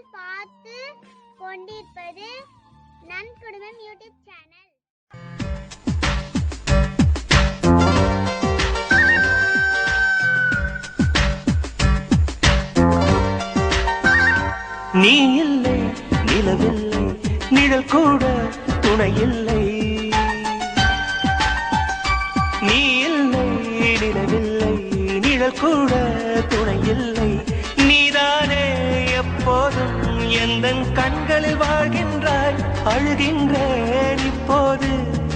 நீங்கள் பார்த்து கொண்டிருப்பது நன்குடும்பம் யூடியூப் சேனல். நீ இல்லை, நிலவில்லை, நிழல் கூட துணை இல்லை. நீ இல்லை, நிலவில்லை, நிழல் கூட துணை இல்லை. நீதானே எப்போதும் எந்தன் கண்களில் வாழ்கின்றாய். அழுகின்றேன் இப்போது,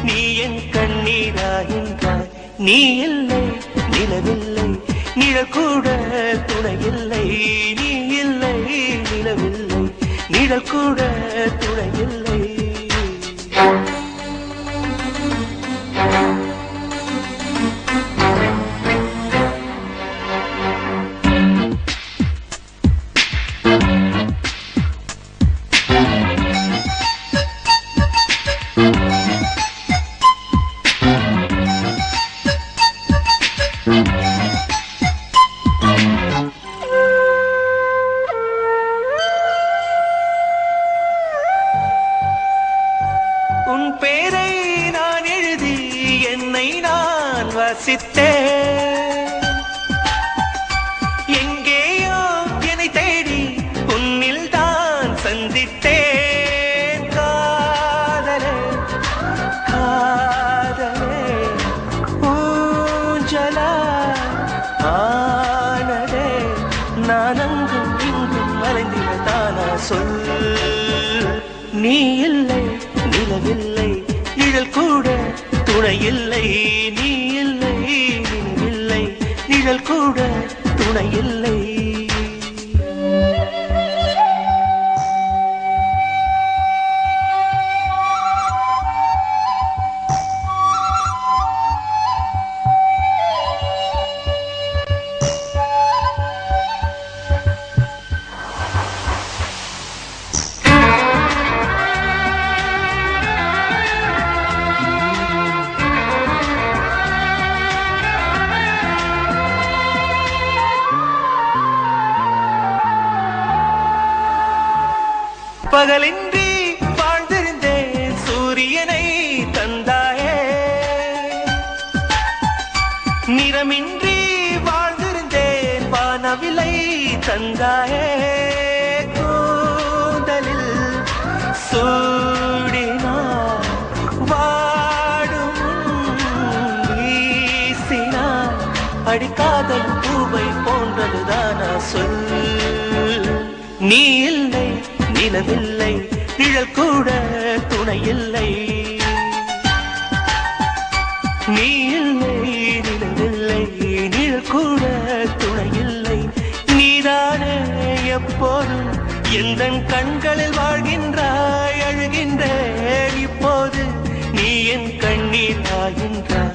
நீ என் கண்ணீராகின்றாய். நீ இல்லை, நிலவில்லை, நிழல் கூட துணை இல்லை. நீ இல்லை, நிலவில்லை, நிழல் கூட துணை இல்லை. உன் பேரை நான் எழுதி என்னை நான் வசித்தேன். எங்கேயோ என்னை தேடி உன்னில் தான் சந்தித்தேன். காதலே காதலே ஊஞ்சலா ஆனதே. நான் அங்கும் இங்கும் மறைந்திருந்தானா சொல். நீ இல்லை, நிலவில்லை, நிழல் கூட துணை இல்லை. நீ இல்லை, நிலவில்லை, நிழல் கூட துணை இல்லை. பகலின்றி வாழ்ந்திருந்தேன், சூரியனை தந்தாயே. நிறமின்றி வாழ்ந்திருந்தேன், வானவிலை தந்தாயே. கூந்தலில் சூடினார் வாடும் வீசினார். அடிக்காதல் பூவை போன்றதுதானா சொல். நீ இல்லை, நிலவில்லை, நிழல் கூட துணை இல்லை. நீ இல்லை, நிலவில்லை, நிழல் கூட துணை இல்லை. நீதானே எப்போதும் எந்தன் கண்களில் வாழ்கின்றாய். அழுகின்றேன் இப்போது, நீ என் கண்ணீர் ஆகின்றாய்.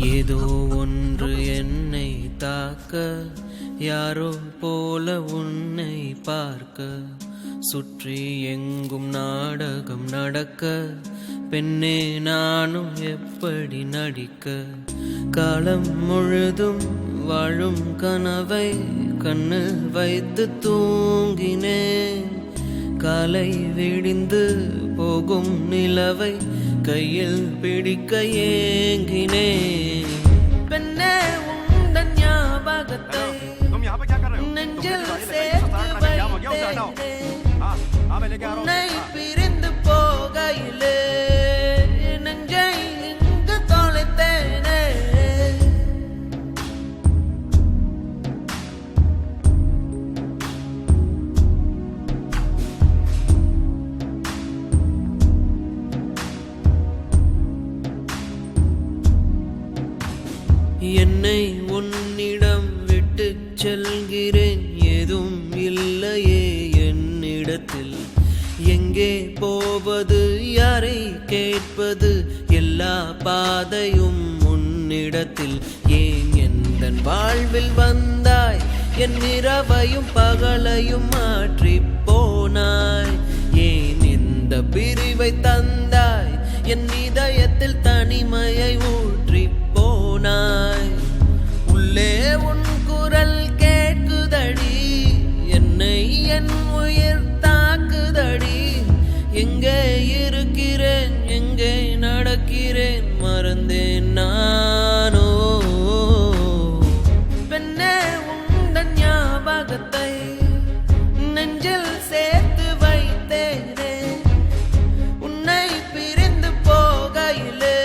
ஏதோ ஒன்று என்னை தாக்க, யாரோ போல உன்னை பார்க்க, சுற்றி எங்கும் நாடகம் நடக்க, பெண்ணே நானும் எப்படி நடிக்க? காலம் முழுதும் வாழும் கனவை கண்ணில் வைத்து தூங்கினேன், காலை விடிந்து போகும் நிலவை கையில் பிடிக்க ஏங்கினேன். பெண்ணே உந்தன் ஞாபகத்தை நெஞ்சில் சேர்த்து வைத்தேனே, உன்னை பிரிந்து போகையிலே நெஞ்சை இங்கு தொலைத்தேனே. என்னை உன்னிடம் விட்டு செல்கிறேன், ஏதும் இல்லையே என்னிடத்தில். எங்கே போவது, யாரை கேட்பது, எல்லா பாதையும் உன்னிடத்தில். ஏன் எந்தன் வாழ்வில் வந்தாய், என் இரவையும் பகலையும் மாற்றி போனாய். ஏன் இந்த பிரிவை தந்தாய், என் இதயத்தில் தனிமையை ஊற்றி போனாய். உள்ளே உன் குரல் கேட்குதடி, என்னை என் உயிர் தாக்குதடி. எங்கே இருக்கிறேன், எங்கே நடக்கிறேன், மறந்தேன் நானோ. பெண்ணே உந்தன் ஞாபகத்தை நெஞ்சில் சேர்த்து வைத்தேனே, உன்னை பிரிந்து போகையிலே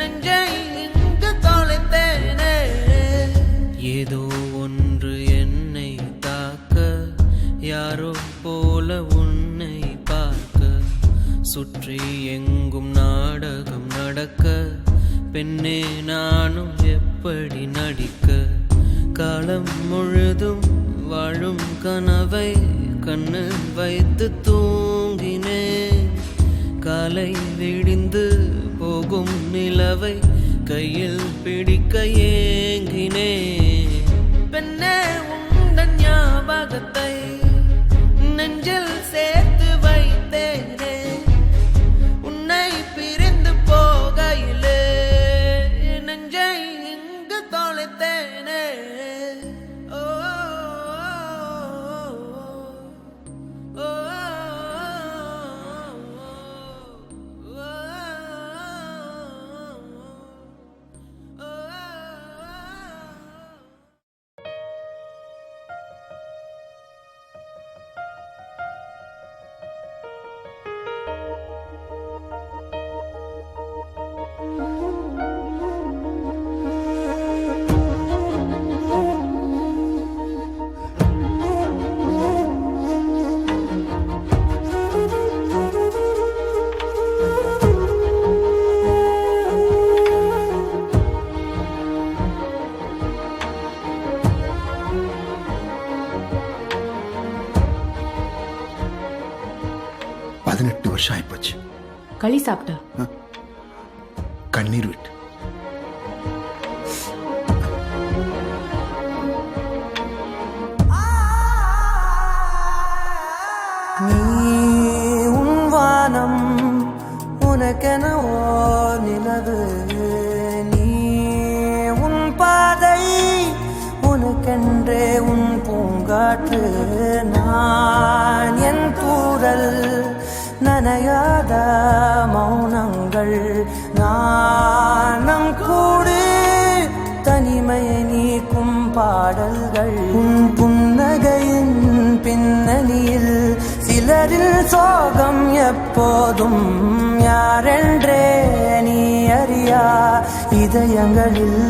நெஞ்சை இங்கு தொலைத்தேனே. ஏதோ ஒன்று என்னை தாக்க, யாரோ போல உன்னை பார்க்க, சுற்றி எங்கும் நாடகம் நடக்க, பெண்ணே நானும் எப்படி நடிக்க? காலம் முழுதும் வாழும் கனவை கண்ணில் வைத்து தூங்கினேன், காலை விடிந்து போகும் நிலவை கையில் பிடிக்க ஏங்கினேன். பெண்ணே உந்தன் ஞாபகத்தை நெஞ்சில் சேர்த்து வைத்தேனே, உன்னை பிரிந்து போகையிலே நெஞ்சை இங்கு தொலைத்தேனே. ஓ ஓ ஓ 18 வருஷம் ஆயிப்போச்சு. களி சாப்பிட்ட கண்ணீர் விட்டு. நீ உன் வானம் உனக்கென ஓர் நிலவு, நீ உன் பாதை உனக்கென்றே உன் பூங்காற்று. நான் என் தூரல் நனையாத மௌனங்கள், நாணம் கூடு தனிமையை நீக்கும் பாடல்கள். உன் புன்னகையின் பின்னணியில் சிலரில் சோகம் எப்போதும் யாரென்றே நீ அறியா இதயங்களில்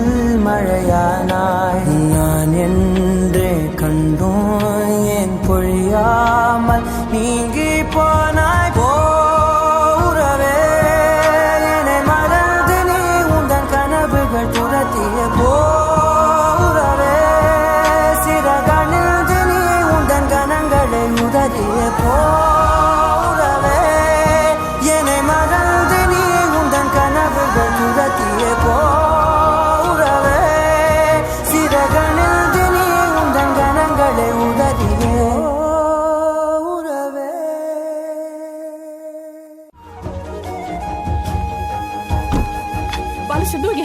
மழையானாய். நான் என்றே கண்டோம் ஏன் பொழியாமல் நீங்கி போனாய். போரவே என்னை மறந்து நீ உந்தன் கனவுகள் துரத்திய போரவே சிறகணிந்து நீ உந்தன் கணங்களை உதறிய போரவே என்னை மறந்து நீ உந்தன் கனவுகள் துரத்திய போ சிந்துவங்க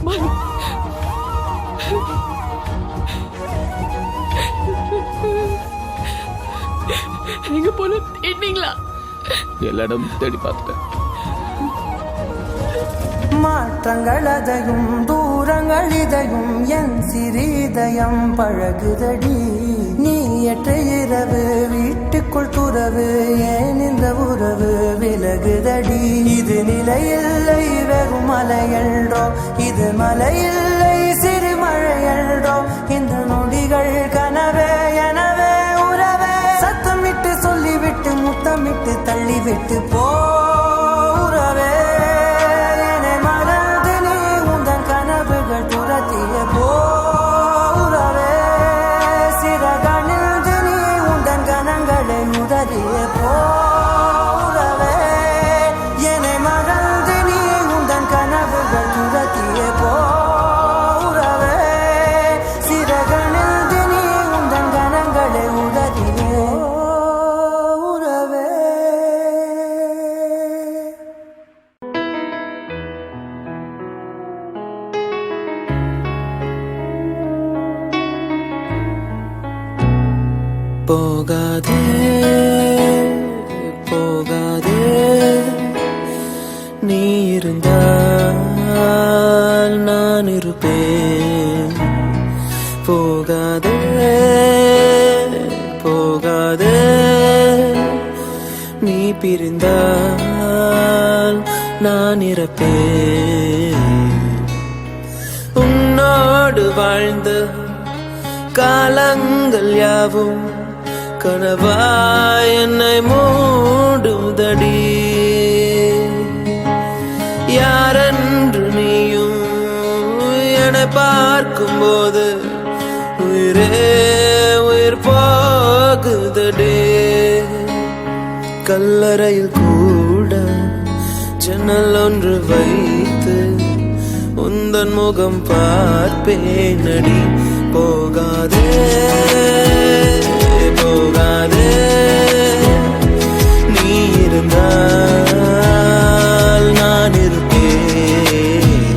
பாரு. எங்க போல தேடினீங்களா? எல்லா இடமும் தேடி பார்த்துட்டேன். மாற்றங்கள் அதையும் தூரங்கள் இதையும் என் சிறிதயம் பழகுதடி. நீ எற்ற இரவு வீட்டுக்குள் துறவு ஏன் இந்த உறவு விலகுதடி. இது நிலையில்லை வெறும் மலையல்றோ, இது மலையில்லை சிறு மழையல்றோ. இந்த நொடிகள் கனவே எனவே உறவே. சத்தமிட்டு சொல்லிவிட்டு முத்தமிட்டு தள்ளிவிட்டு போறவே. துரத்திய போறவே சிறகணில் நீ உந்தன் கணங்களை உதறிய போறவே. என்னை மறந்து நீ உந்தன் கனவுகள் துரத்திய போறவே. சிறகணில் நீ உந்தன் கணங்களை உதறிய போறவே. போகாதே போகாதே, நீ இருந்தால் நான் இருப்பேன். போகாதே போகாதே, நீ பிரிந்தால் நான் இறப்பேன். உன்னோடு வாழ்ந்த காலங்கள் யாவும் கனவாய் என்னை மூடுதடி. யாரென்று நீயும் என்னை பார்க்கும்போது உயிரே உயிர் போகுதடி. கல்லறையில் கூட ஜன்னல் ஒன்று வைத்து உந்தன் முகம் பார்ப்பேனடி. போகாதே போகாதே, நீ இருந்தால் நான் இருப்பேன்.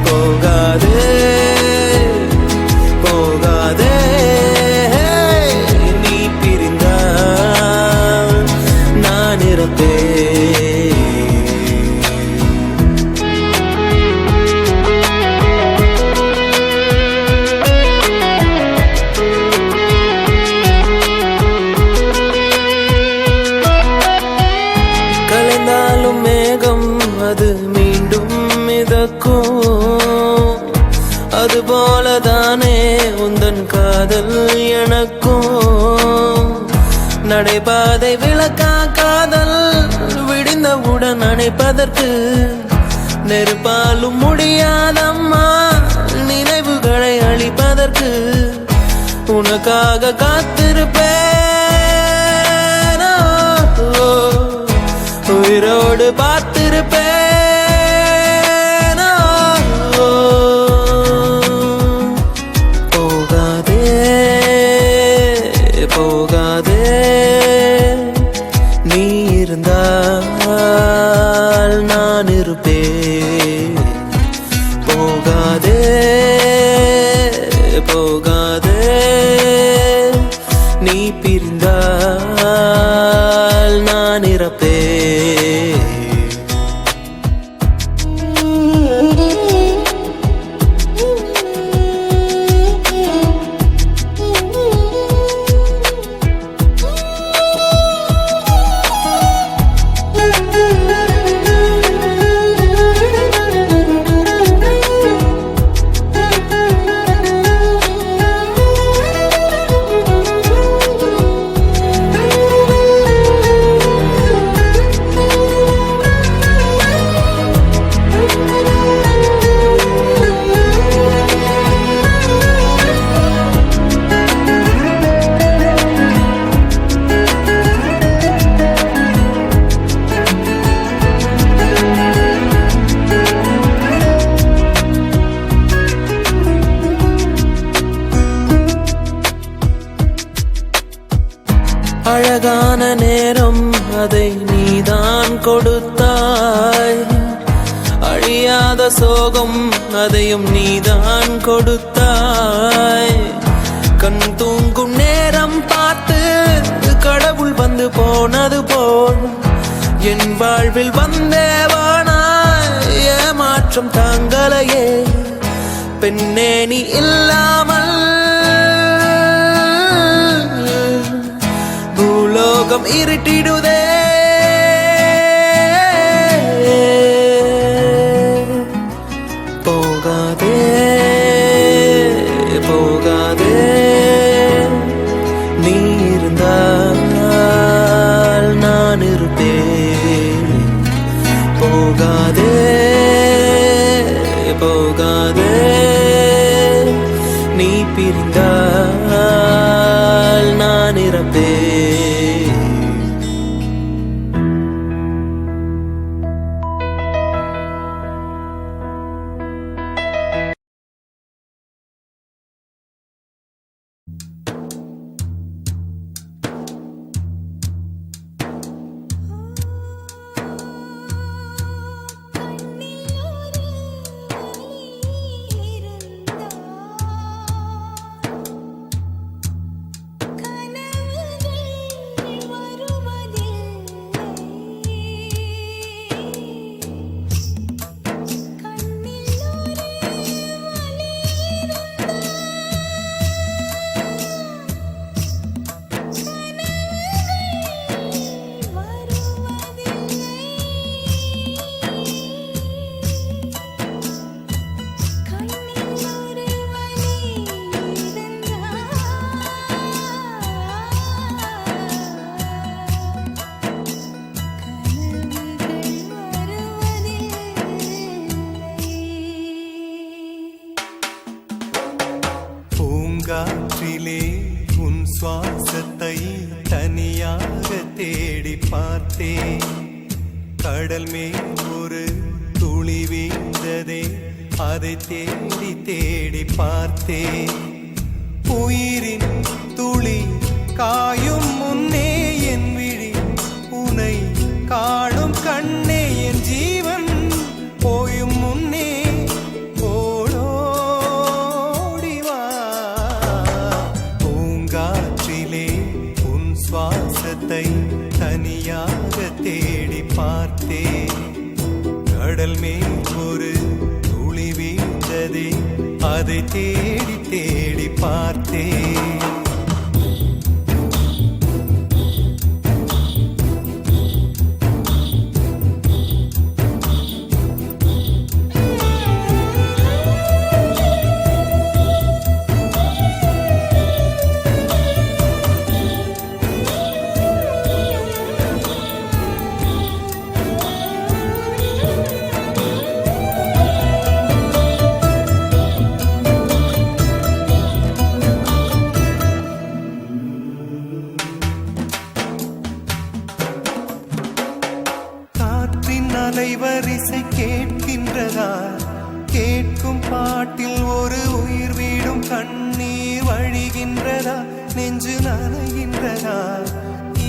போகாதே போகாதே, நீ பிரிந்தால் நான் இருப்பேன். அது மீண்டும் மிதக்கும், அதுபோலதானே உந்தன் காதல் எனக்கும். நடைபாதை விளக்கா காதல் விடிந்தவுடன் அணைப்பதற்கு நெருப்பாலும் முடியாதம்மா நினைவுகளை அழிப்பதற்கு. உனக்காக காத்திருப்பேன், உயிரோடு பார்த்திருப்பேன். போகாதே போகாதே, நீ இருந்தால் நான் இருப்பேன். போகாதே போகாதே, நீ பிரிந்தால் நான் இறப்பேன். அழகான நேரம் அதை நீதான் கொடுத்தாய். அழிய அறியாத சோகம் அதையும் நீதான் கொடுத்தாய். கண் தூங்கும் நேரம் பார்த்து கடவுள் வந்து போனது போல் என் வாழ்வில் வந்தேவானாய். ஏமாற்றம் தாங்களையே பெண்ணே நீ இல்லாமல் பூலோகம் இருட்டிடுதே. போகாதே போகாதே நீ இருந்தால் நான் இருப்பேன். போகாதே போகாதே நீ பிரிந்தால் நான் இறப்பேன். பூங்காற்றிலே உன் சுவாசத்தை தனியாக தேடி பார்த்தேன். கடல் மேல் ஒரு துளி வீழ்ந்ததே அதை தேடி தேடி பார்த்தேன். உயிரின் துளி காயும் முன்னே என் விழி உனை காணும் கண்ணே என் ஜீவன் போயும் முன்னே ஓடோடிவா. பூங்காற்றிலே உன் சுவாசத்தை தனியாக தேடி பார்த்தேன். கடல் மேல் ஒரு துளி வீழ்ந்ததே அதை தேடி தேடி பார்த்தேன். அலைவரிசை கேட்கின்றதா? கேட்கும் பாட்டில் ஒரு உயிர் வீடும் கண்ணீர் வழிகின்றதா? நெஞ்சு நனைகின்றதா?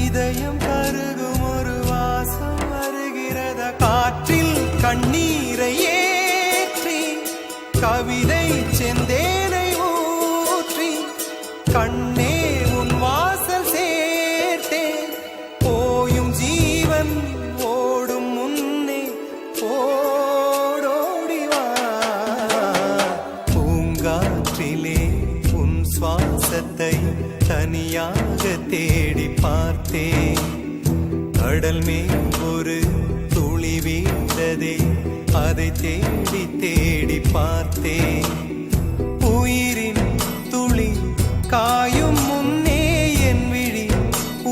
இதயம் கருகும் ஒரு வாசம் வருகிறதா? காற்றில் கண்ணீரை ஏற்றி கவிதை செந்தேனை ஊற்றி கண்ணே உன் வாசல் சேர்த்தேன். போயும் ஜீவன் ஓடும் முன்னே ஓடோடிவா. பூங்காற்றிலே உன் சுவாசத்தை தனியாக தேடி பார்த்தேன். கடல் மேல் ஒரு துளி வீழ்ந்ததே அதை தேடி தேடி பார்த்தேன். உயிரின் துளி காயும் முன்னே என் விழி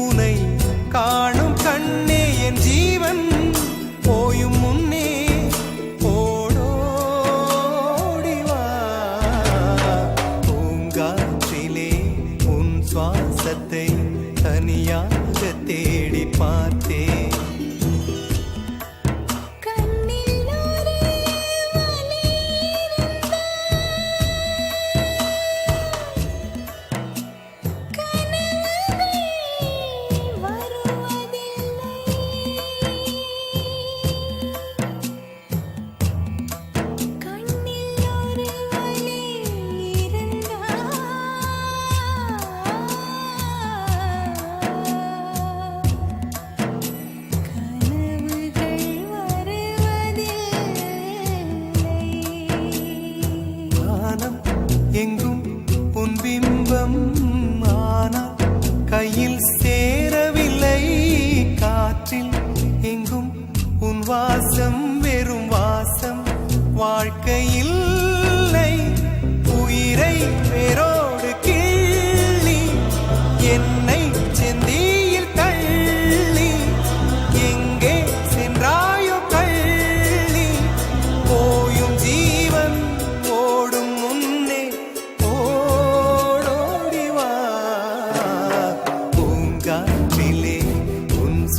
உனை காணும் கண்ணே என் ஜீவன் போயும் முன்னே ஓடோடிவா. பூங்காற்றிலே உன் சுவாசத்தை தனியாக தேடி பார்த்தேன். வருவதே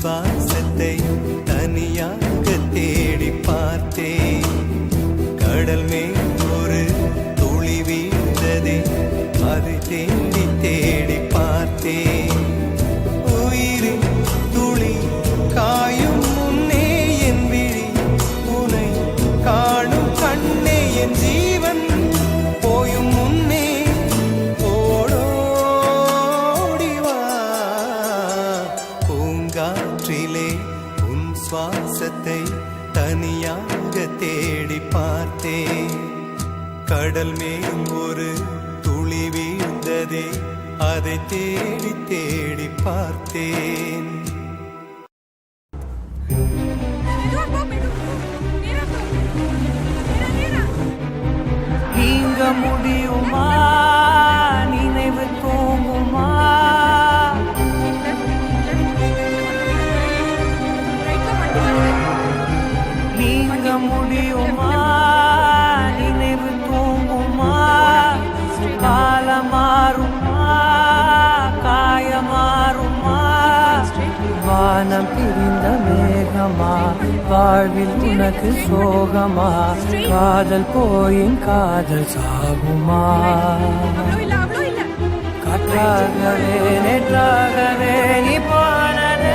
சுவாசத்தை தனியாக தேடி பார்த்தேன் கடல் மேல் ஒரு துளி வீழ்ந்ததே அதை தேடி தேடி பார்த்தேன் உயிரின் துளி காயும் முன்னே என் விழி உனை காணும் கண்ணே என் ஜீவன் போயும் முன்னே ஓடோடிவா பூங்காற்றிலே உன் சுவாசத்தை தனியாக தேடி பார்த்தேன் கடல் மேல் ஒரு துளி வீழ்ந்ததே அதை தேடி தேடி பார்த்தேன் நீங்க முடியுமா நினைவு தூங்குமா நீங்க முடியுமா நினைவு தூங்குமா காலமாறுமா காயமாறுமா வானம் பிரிந்த மேகமா வாழ்வில் உனக்கு சோகமா காதல் போயின் காதல் சாகுமா காற்றாகவே நேற்றாகவே நீ போனதே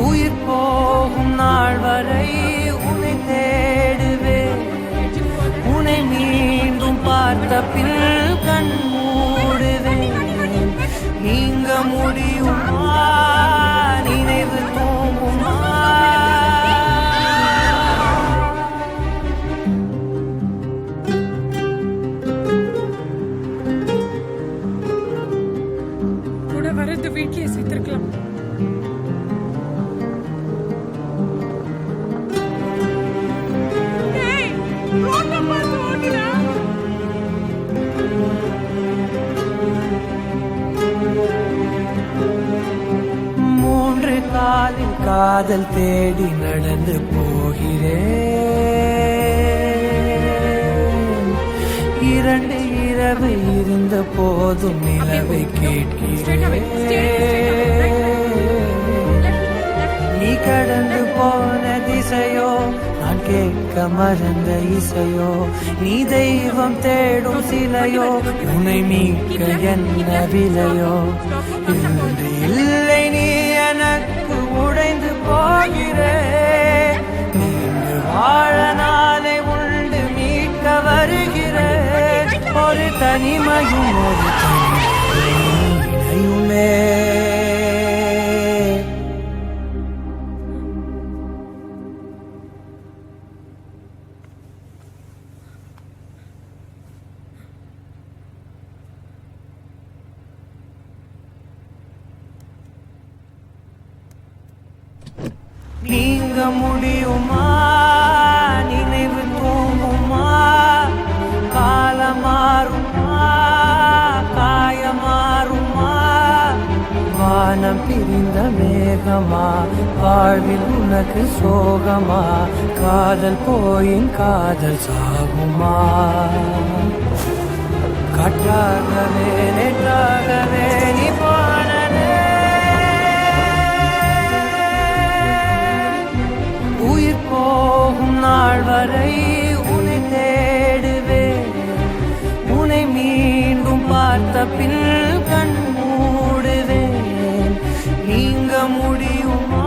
உயிர் போகும் நாள் வரை உன்னை தேடுவேன் உன்னை மீண்டும் பார்த்த பின் கண் மூடுவேன் நீங்க முடியுமா நினைவு தூங்குமா கூட வரது வீட்லயே சேர்த்திருக்கலாம். மூன்று காலில் காதல் தேடி நடந்து போகிறேன் இரண்டு இரவு இருந்த போதும் நிலவை கேட்கிறேன் நீ கடந்து போன திசையோ நான் கேட்க மறந்த இசையோ நீ தெய்வம் தேடும் சிலையோ உன்னை மீட்க என்ன விலையோ இன்று இல்லை நீ எனக்கு உடைந்து போகிறேன் நீண்டு வாழ நாளை உண்டு மீட்க வருகிறேன் ஒரு தனிமையும் ஒரு தனிமையுமே நீங்க முடியுமா நினைவு தூங்குமா காலமாறுமா காயமாறுமா வானம் பிரிந்த மேகமா வாழ்வில் உனக்கு சோகமா காதல் போயின் காதல் சாகுமா காற்றாகவே நேற்றாகவே நீ போனதே உயிர் போகும் நாள் வரை உன்னை தேடுவேன் உன்னை மீண்டும் பார்த்த பின் கண் மூடுவேன் நீங்க முடியுமா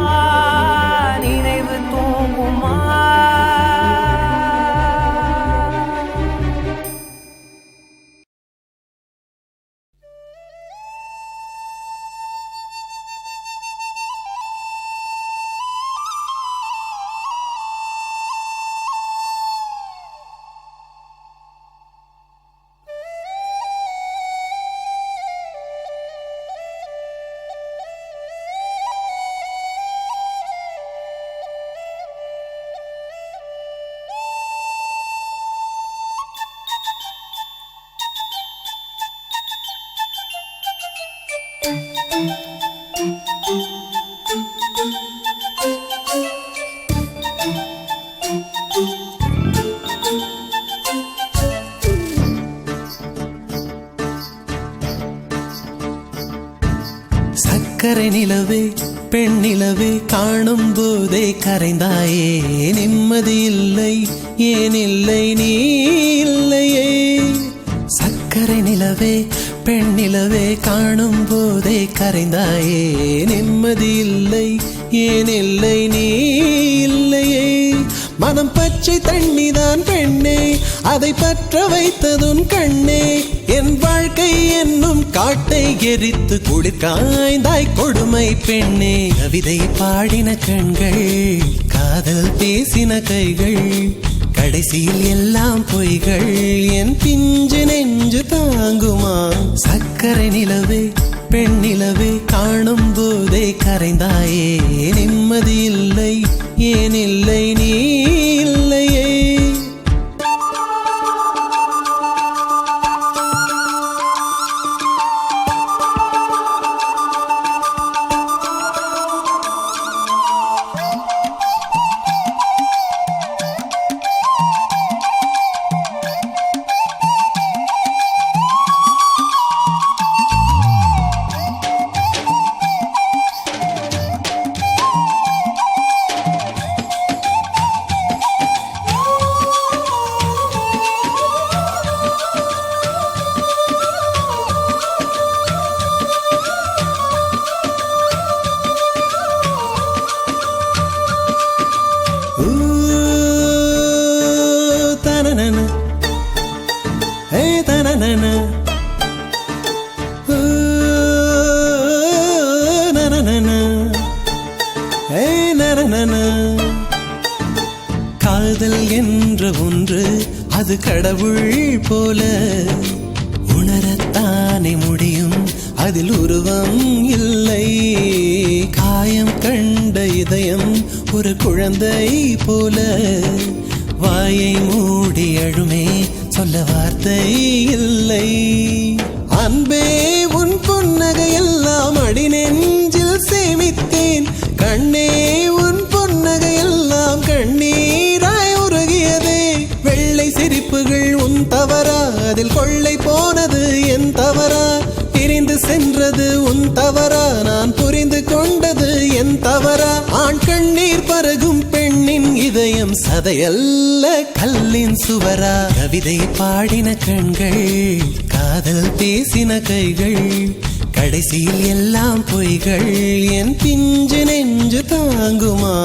நினைவு தூங்குமா சக்கரை நிலவே பெண் நிலவே காணும் போதே கரைந்தாயே நிம்மதி இல்லை ஏன் இல்லை நீ இல்லையே சக்கரை நிலவே பெண் நிலவே காணும் போதே கரைந்தாயே நிம்மதி இல்லை ஏன் இல்லை நீ இல்லையே மனம் பச்சை தண்ணிதான் பெண்ணே அதை பற்ற வைத்ததுன் கண்ணே என் வாழ்க்கை என்னும் காட்டை எரித்து குளிர்காய்ந்தாய் கொடுமை பெண்ணே கவிதை பாடின கண்கள் காதல் பேசின கைகள் கடைசியில் எல்லாம் பொய்கள் என் பிஞ்சு நெஞ்சு தாங்குமா சக்கரை நிலவே பெண் நிலவே காணும் போதே கரைந்தாயே நிம்மதி இல்லை ஏன் இல்லை நீ இல்லையே காதல் என்ற ஒன்று அது கடவுள் போல உணரத்தானே முடியும் அதில் உருவம் இல்லை காயம் கண்ட இதயம் ஒரு குழந்தை போல வாயை மூடி அழுமே சொல்ல வார்த்தை இல்லை அன்பே உன் புன்னகை எல்லாம் அடி நெஞ்சில் சேமித்தேன் கண்ணே உன் புன்னகை எல்லாம் கண்ணீராய் உருகியதே வெள்ளை சிரிப்புகள் உன் தவறா அதில் கொள்ளை போனது என் தவறா பிரிந்து சென்றது உன் தவறா நான் புரிந்து கொண்டது என் தவறா ஆண் கண்ணீர் பருகும் பெண்ணின் இதயம் சதையல்ல கல்லின் சுவரா கவிதை பாடின கண்கள் காதல் பேசின கைகள் கடைசியில் எல்லாம் பொய்கள் என் பிஞ்சு நெஞ்சு தாங்குமா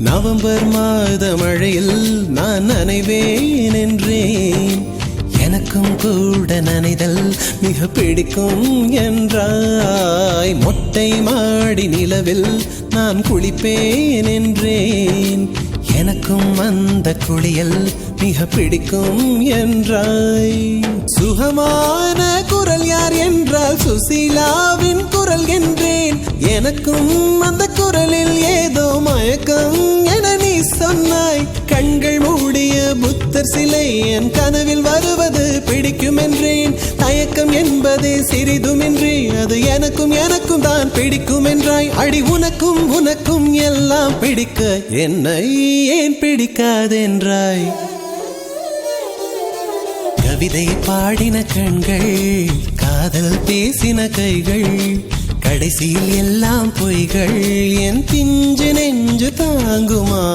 நவம்பர் மாத மழையில் நான் நனைவேன் என்றேன் எனக்கும் கூட நனைதல் மிக பிடிக்கும் என்றாய் மொட்டை மாடி நிலவில் நான் குளிப்பேன் என்றேன் எனக்கும் அந்த குளியல் மிக பிடிக்கும் என்றாய் சுகமான குரல் யார் என்றால் சுசீலாவின் குரல் என்றேன் எனக்கும் அந்த குரலில் ஏதோ மயக்கம் என நீ சொன்னாய் கண்கள் மூடிய புத்தர் சிலை என் கனவில் வருவது பிடிக்கும் என்றேன் தயக்கம் என்பதே சிறிதுமின்றி அது எனக்கும் எனக்கும் தான் பிடிக்கும் என்றாய் அடி உனக்கும் உனக்கும் எல்லாம் பிடிக்க என்னை ஏன் பிடிக்காதென்றாய் கவிதை பாடின கண்கள் காதல் பேசின கைகள் கடைசியில் எல்லாம் பொய்கள் என் பிஞ்சு நெஞ்சு தாங்குமா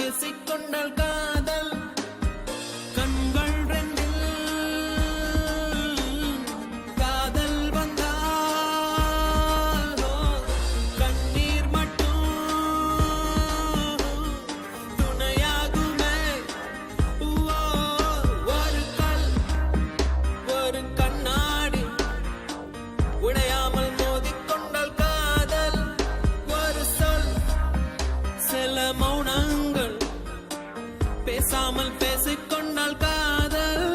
பேசிக்கொண்டால் காதல் கண்கள் ரெண்டில் காதல் வந்தால் கண்ணீர் மட்டும் துணையாகுமே. ஒரு கல் ஒரு கண்ணாடி உடையாமல் மோதிக்கொண்டால் காதல் ஒரு சொல் சில மௌனங்கள் பேசாமல் பேசிக்கொண்டால் காதல்.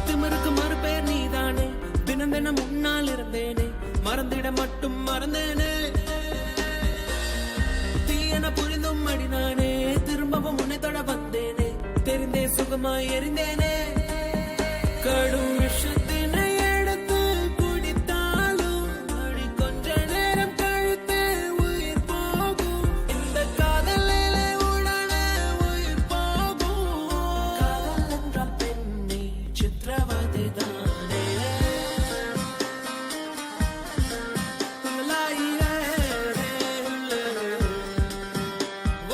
திமிருக்கு மறுபேர் நீதானே, தினம் தினம் முன்னால் இருந்தேனே, மறந்திட மட்டும் மறந்தேனே. தீயன புரிந்தும் அடி நானே, திரும்பவும் உன்னை தொட வந்தேனே, தெரிந்தே சுகமாய் எரிந்தேனே. கடும் விஷத்தினை எடுத்து குடித்தாலும் அடி கொஞ்ச நேரம் கழித்து உயிர் போகும். இந்த காதலிலே உடனே உயிர் போகும். காதல் என்ற பெண்ணை சித்திரவதை தானே.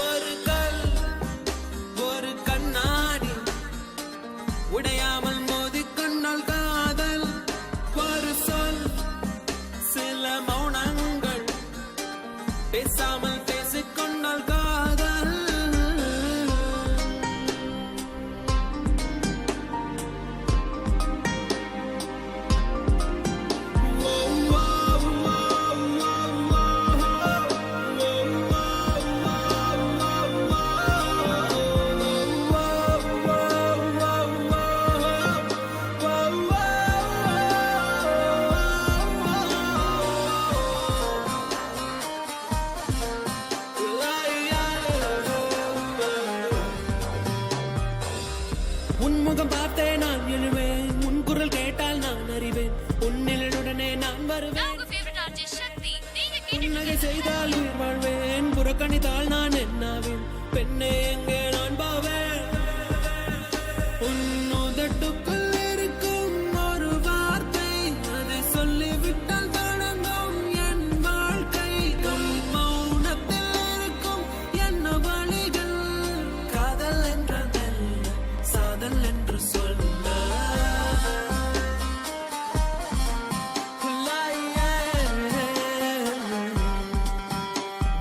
ஒரு கல் ஒரு கண்ணாடி உடையாமல் மோதிக்கொண்டால் காதல் ஒரு சொல் சில மௌனங்கள் பேசாமல் பேசிக்கொண்டால் காதல். உன்முகம் பார்த்தே நான் எழுவேன், உன் குரல் கேட்டால் நான் அறிவேன், உன்னிலுடனே நான் வருவேன். புன்னகை செய்தால் உயிர் வாழ்வேன், புறக்கணித்தால் நான் என்னாவேன், பெண்ணே எங்கே நான் பாவேன். உன் உதட்டுக்குள் இருக்கும் ஒரு வார்த்தை, அதை சொல்லிவிட்டால் தொடங்கும் என் வாழ்க்கை. உன் மௌனத்தில் இருக்கும் என்ன வழிகள், காதல் என்றதல்ல சாதல் என்று சொல்ல.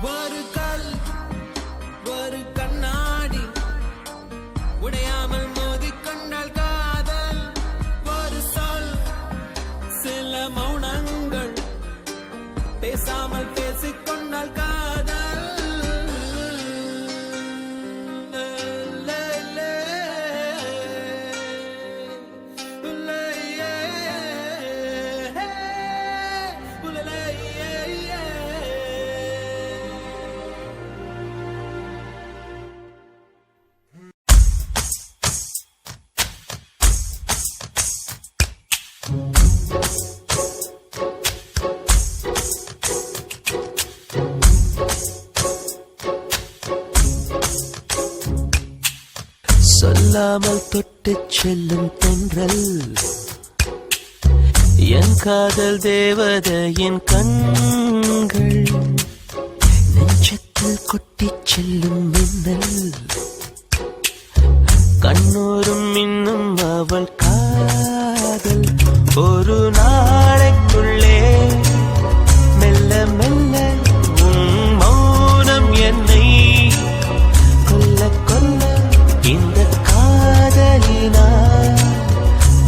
ஒரு கல் ஒரு கண்ணாடி உடையாமல் மோதிக்கொண்டால் காதல் ஒரு சொல் சில மௌனங்கள் பேசாமல் பேசிக்கொண்டால் காதல். சொல்லாமல் தொட்டுச் செல்லும் தென்றல் என் காதல் தேவதையின் கண்கள், நெஞ்சத்தில் கொட்டிச் செல்லும் மின்னல், கண்ணூரும் இன்னும் அவள் காதல். ஒரு நாளைக்குள்ளே மெல்ல மெல்ல உன் மௌனம் என்னை கொல்ல கொல்ல, இந்த காதலினால்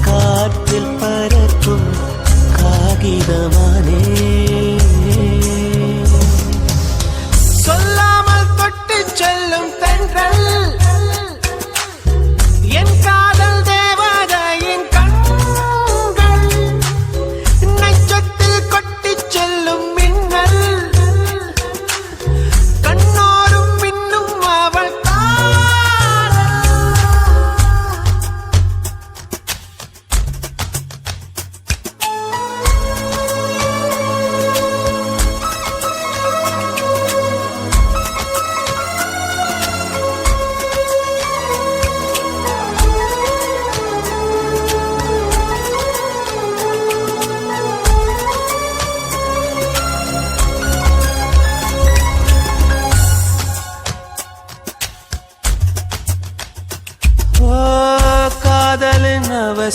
காற்றில் பறக்கும் காகிதமானே. சொல்லாமல் தொட்டுச் செல்லும் தென்றல் என் காதல் தேவதையின் கண்கள், நெஞ்சத்தில் கொட்டிச் செல்லும் மின்னல், கண்ணோரும் மின்னும் அவள் காதல்.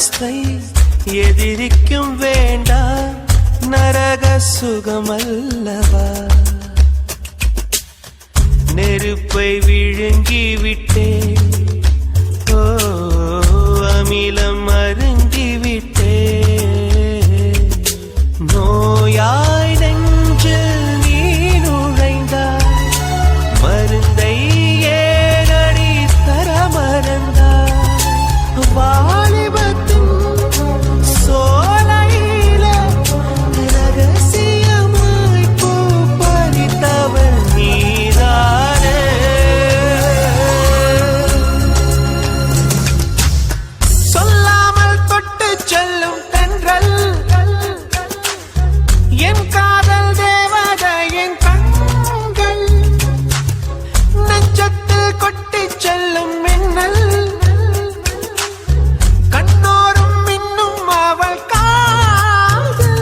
அவஸ்தை எதிரிக்கும் வேண்டாம் நரக சுகமல்லவா நெருப்பை விழுங்கி விட்டேன் ஓ அமிலம் அருந்தி விட்டேன் நோயாய் நெஞ்சில் நீ நுழைந்தாய் மருந்தை ஏனடி தர மறந்தாய் வாலிபத்தின் சோலையில ரகசியமாய் பூ பறித்தவள் நீதானே சொல்லாமல் தொட்டு செல்லும் தென்றல் என் காதல் தேவதையின் கண்கள் நெஞ்சத்தில் கொட்டி செல்லும் மின்னல் கண்ணோரும் மின்னும் அவள் காதல்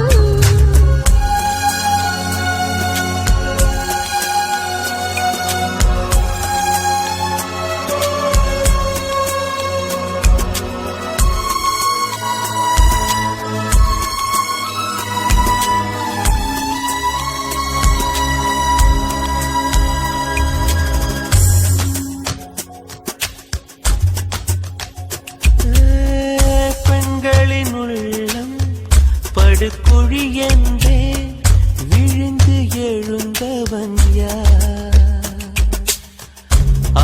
பெண்களின் உள்ளம் படுகுழி என்றே விழுந்து எழுந்தவன் யார்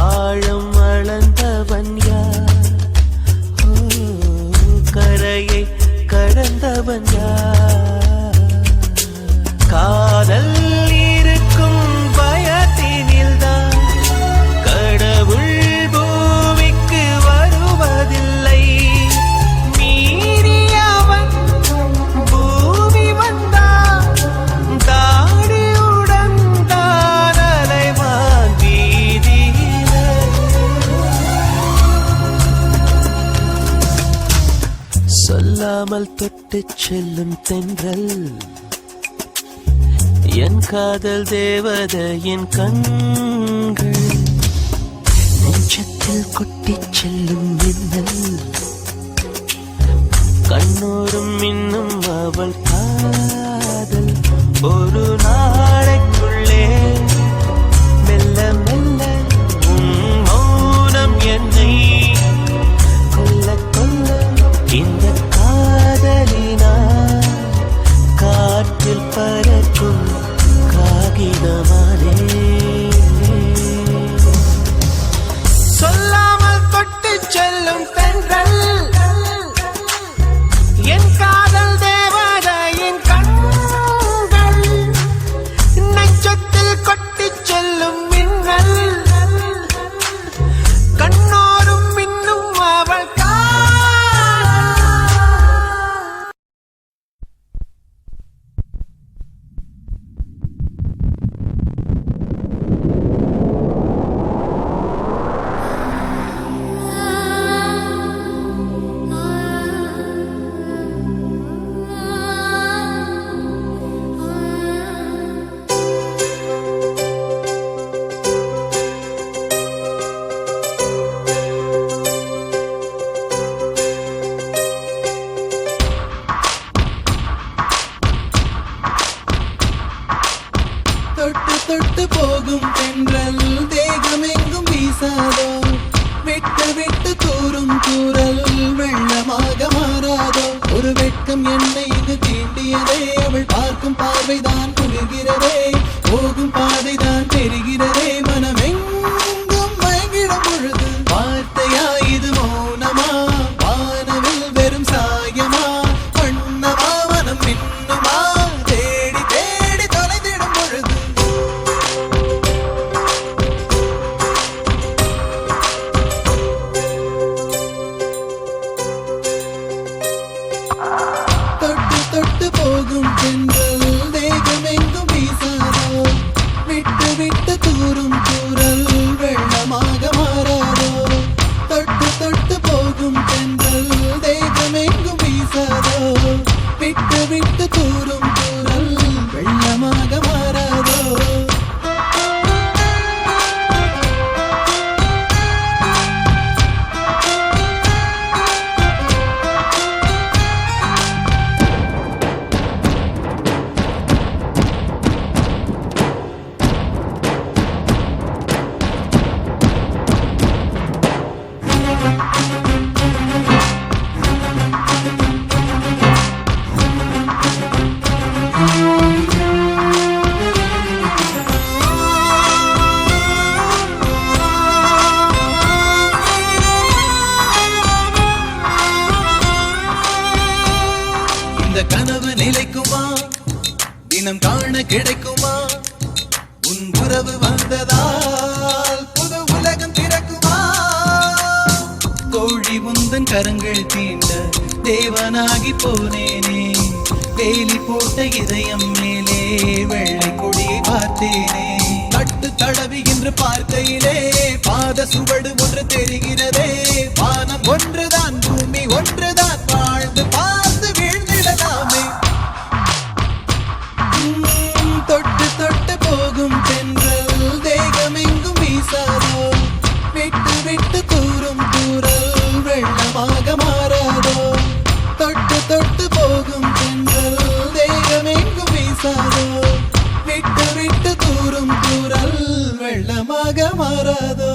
ஆழம் அளந்தவன் யார் ஓ கரையை கடந்தவன் யார் காதல் இருக்கும் பயத்தினில்தான் கடவுள் பூமிக்கு வருவதில்லை மீறியவன் பூமி வந்தான் தாடியுடன் தான் அலைவான் வீதியிலே சொல்லாமல் தொட்டு செல்லும் தென்றல் என் காதல் தேவதையின் கண்கள் நெஞ்சத்தில் கொட்டிச் செல்லும் மின்னல் கண்ணோரும் இன்னும் அவள் காதல் ஒரு நாளைக்குள்ளே மெல்ல மெல்ல உன் மௌனம் என்னை கொல்ல கொல்ல இந்த காதலினால் காற்றில் பறக்கும் காகிதமானே சொல்லாமல் தொட்டு செல்லும் தென்றல் என் காதல் தேவதையின் கண்கள் நெஞ்சத்தில் கொட்டிச் செல்லும் மின்னல் கண்ணோரும் மின்னும் அவள் தொட்டு தொட்டு போகும் தென்றல் தேகமெங்கும் வீசாதோ விட்டு விட்டு தூரும் தூரல் வெள்ளமாக மாறாதோ ஒரு வெட்கம் என்னை இங்கு தீண்டியதே அவள் பார்க்கும் பார்வைதான் குளிர்கிறதே போகும் பாதைதான் தெரிகிறதே மனமெங்கும் மயங்கிடும் பொழுது வார்த்தையா இது மௌனமா வானவில் வெறும் சாயமா வண்ணமா மனம் மின்னுமா தேடி தேடி தொலைந்திடும் பொழுது தொட்டு தொட்டு போகும் தென்றல் தேகமெங்கும் வீசாதோ விட்டு விட்டு தூரும் தூரல் வெள்ளமாக மாறாதோ தொட்டு தொட்டு போகும் தென்றல் தேகமெங்கும் வீசாதோ விட்டு விட்டு தூரும் தூரல் வெள்ளமாக மாறாதோ இந்த கனவு நிலைக்குமா தினம் காண கிடைக்குமா உன் உறவு வந்ததால் புது உலகம் திறக்குமா கோழி முந்தன் கரங்கள் தீண்ட தேவனாகி போனேனே வேலி போட்ட இதயம் மேலே வெள்ளை கொடியை பார்த்தேனே தட்டு தடவி என்று பார்க்கையிலே பாத சுவடு ஒன்று தெரிகிறதே வானம் ஒன்றுதான் பூமி ஒன்றுதான் வாழ்ந்து பார்த்து வீழ்ந்திடலாமே தொட்டு தொட்டு போகும் தென்றல் தேகமெங்கும் வீசாதோ விட்டு விட்டு தூரும் தூரல் வெள்ளமாக மாறாதோ தொட்டு தொட்டு போகும் தென்றல் தேகமெங்கும் வீசாதோ விட்டு விட்டு தூரும் தூரல் வெள்ளமாக மாறாதோ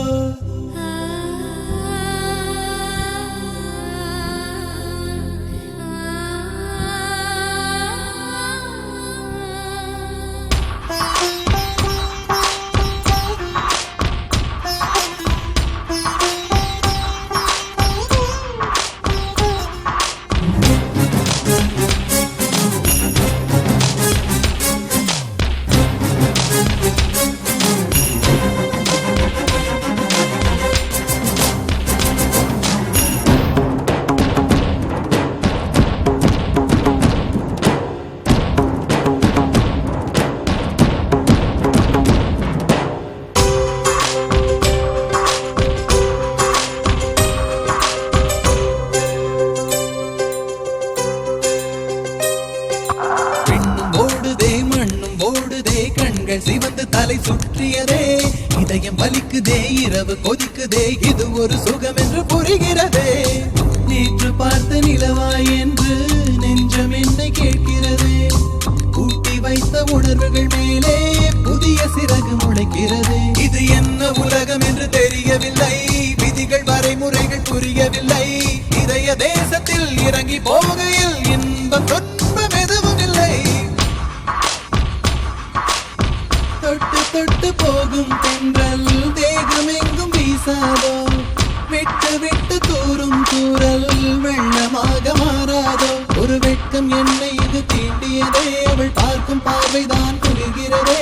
சிவந்து தலை சுற்றியதே இதயம் வலிக்குதே இரவு கொதிக்குதே இது ஒரு சுகம் என்று புரிகிறதே நேற்று பார்த்த நிலவாய் என்று நெஞ்சம் என்னை கேட்கிறதே கூட்டி வைத்த உணர்வுகள் மேலே புதிய சிறகு முளைக்கிறது இது என்ன உலகம் என்று தெரியவில்லை விதிகள் வரைமுறைகள் புரியவில்லை இதய தேசத்தில் இறங்கி போகையில் இன்பம் துன்பம் எதுவும் இல்லை தொட்டு தொட்டு போகும் தென்றல் தேகமெங்கும் வீசாதோ விட்டு விட்டு தூரும் தூரல் வெள்ளமாக மாறாதோ ஒரு வெட்கம் என்னை இது தீண்டியதே அவள் பார்க்கும் பார்வைதான் குளிர்கிறதே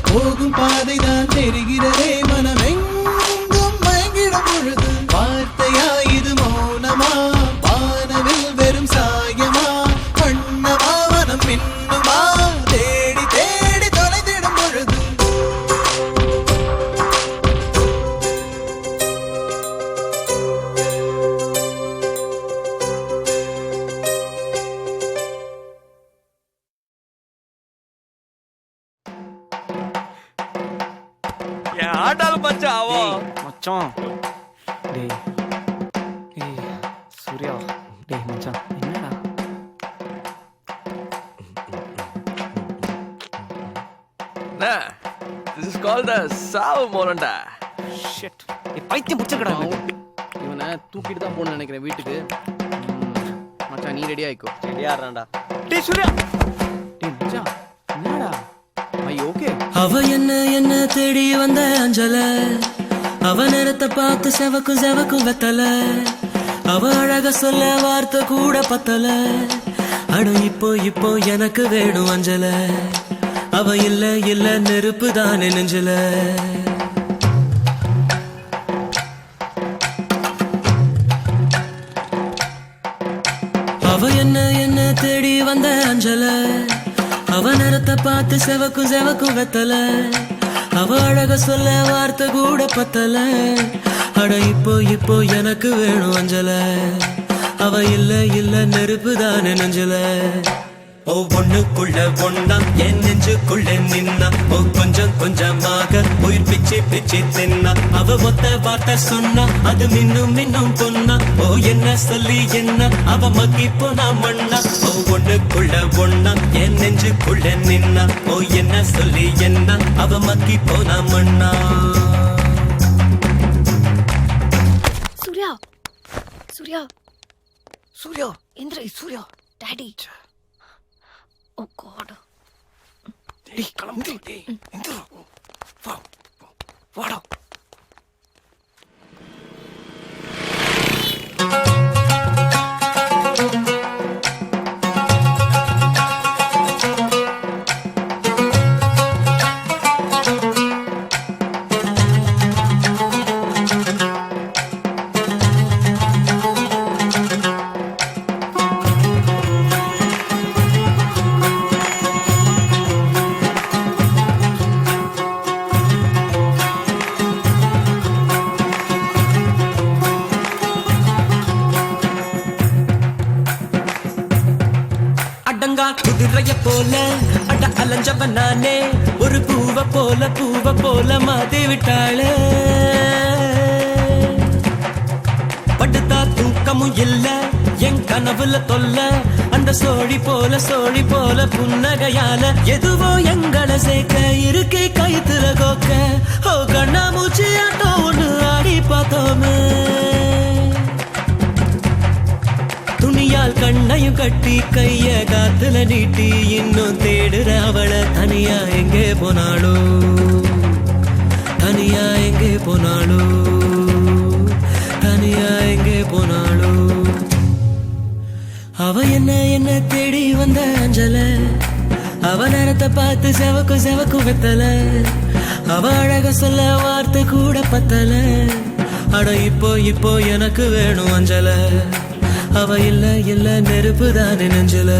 போகும் பாதைதான் தெரிகிறதே மனமெங்கும் மயங்கிடும் பொழுது வார்த்தையா இது மௌனமா வானவில் வெறும் சாயமா வண்ணமா மனம் மின்னுமா தேடி தேடி தொலைத்திடும் பொழுது ஆண்டாலும் மச்சாவோ மச்சான் டேய் ஏய் சூர்யா டேய் மச்சான் என்னடா திஸ் இஸ் கால்ட் தி சாவு மோரண்டா ஷிட் ஏய் பைத்தியம் புடிச்சக்கடா இவனை தூக்கிட்டு தான் போகணும்னு நினைக்கிறேன் வீட்டுக்கு. மச்சான் நீ ரெடி ஆயிக்கோ. ரெடியாறான்டா டேய் சூர்யா டேய் மச்சான் என்னடா ஐ ஓகே அவ என்ன தேடி வந்த அஞ்சல அவ நேரத்தை பார்த்து செவக்கும் வெத்தல அவ அழக சொல்ல வார்த்தை கூட பத்தல அட இப்போ எனக்கு வேணும் அஞ்சல அவ இல்ல நெருப்பு தானே நெஞ்சல அவ என்ன தேடி வந்த அஞ்சல அவ நேரத்தை பார்த்து செவக்கும் வெத்தல அவ அழக சொல்ல வார்த்தை கூட பத்தல அட இப்போ எனக்கு வேணும் அஞ்சல அவ இல்ல நெருப்பு தானே நெஞ்சல ஓ ஒண்ணுக்குள்ள ஒண்ணா என் நெஞ்சுக்குள்ள நின்னா ஓ கொஞ்சமாக உயிர் பிச்சு தின்னா அவ ஒத்த வார்த்தை சொன்னா அது மின்னும் பொன்னா ஓ என்ன சொல்லி என்ன அவ மக்கி போனா மண்ணா ஓ ஒண்ணுக்குள்ள ஒண்ணா என் நெஞ்சுக்குள்ள நின்னா ஓ என்ன சொல்லி என்ன அவ மக்கி போனா மண்ணா. சூர்யா இந்திர சூர்யா டாடி ஓ காட் டேய் கிளம்பு டேய் இந்திரா வாடா மாங்கா குதிரைய போல அட அலைஞ்சவன் நானே ஒரு பூவ போல மாத்தி விட்டாளே படுத்தா தூக்கமும் இல்ல என் கனவுல தொல்ல அந்த சோழி போல புன்னகையால எதுவோ எங்களை சேர்க்க இருக்கை கைத்துல கோக்க ஓ கண்ணா மூச்சி ஆட்டம் ஒண்ணு ஆடி பார்த்தோமே துணியால் கண்ணையும் கட்டி கைய காத்துல நீட்டி இன்னும் தேடுற அவளை தனியா எங்கே போனாளோ தனியா எங்கே போனாளோ தனியா எங்கே போனாளோ அவ என்ன தேடி வந்த அஞ்சல அவ நேரத்தை பார்த்து செவக்கும் வெத்தல அவ அழக சொல்ல வார்த்தை கூட பத்தல அட இப்போ எனக்கு வேணும் அஞ்சல அவ இல்ல நெருப்பு தானே நெஞ்சல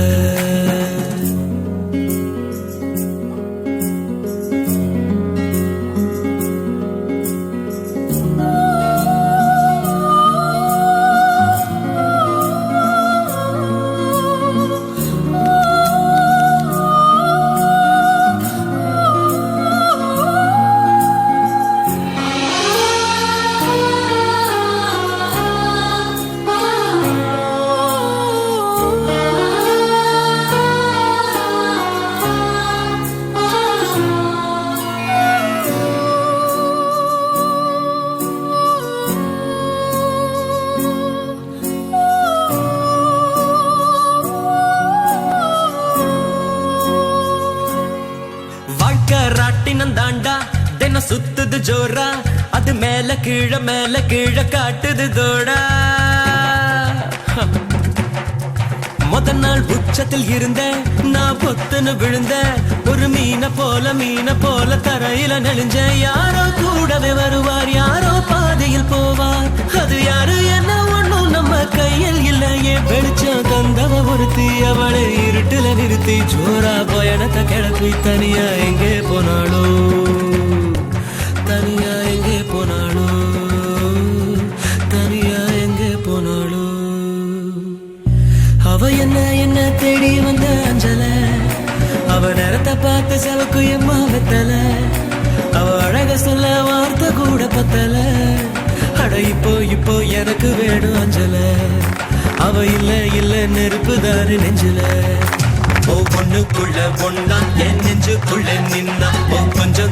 தாண்டா தினம் சுத்துது ஜோரா அது மேல கீழ காட்டுது தோடா முத நாள் உச்சத்தில் இருந்த நான் பொத்துன்னு விழுந்த ஒரு மீன போல தரையில நெளிஞ்ச யாரோ கூடவே வருவார் யாரோ பாதையில் போவார் அது யாரு என்ன ஒண்ணும் நம்ம கையில் இல்லையே வெளிச்சம் தந்தவ ஒருத்தி அவளை இருட்டுல நிறுத்தி ஜோரா பயணத்தை கிளப்பி தனியா எங்கே போனாளோ தனியா எங்கே போனாளோ தனியா எங்கே போனாளோ அவ என்ன தேடி வந்த அஞ்சல அவ நேரத்தை பார்த்து செவக்கு எம்மா வெத்தல அவ அழக சொல்ல வார்த்தை கூட பத்தல அட இப்போ எனக்கு வேணும் அஞ்சல அவ இல்ல நெருப்பு தாரு நெஞ்சில ஓ பொண்ணுக்குள்ள பொண்ணா என் நெஞ்சுக்குள்ள நின்னா ஓ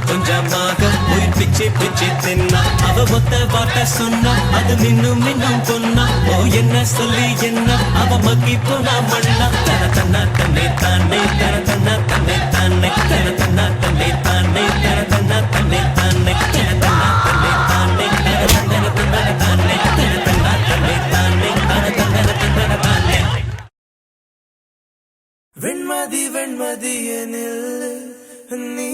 கொஞ்சமாக உயிர் பிச்சு தின்னா அவ ஒத்த வார்த்தை சொன்னா அது மின்னும் பொண்ணா ஓ என்ன சொல்லி என்ன அவ மக்கி போனா மண்ணா தன தன்னை தானே தன தன்னை தானே தன தன்னை தானே தன தன்னை தானே தன தன்னை தானே வெண்மதி எனில் நீ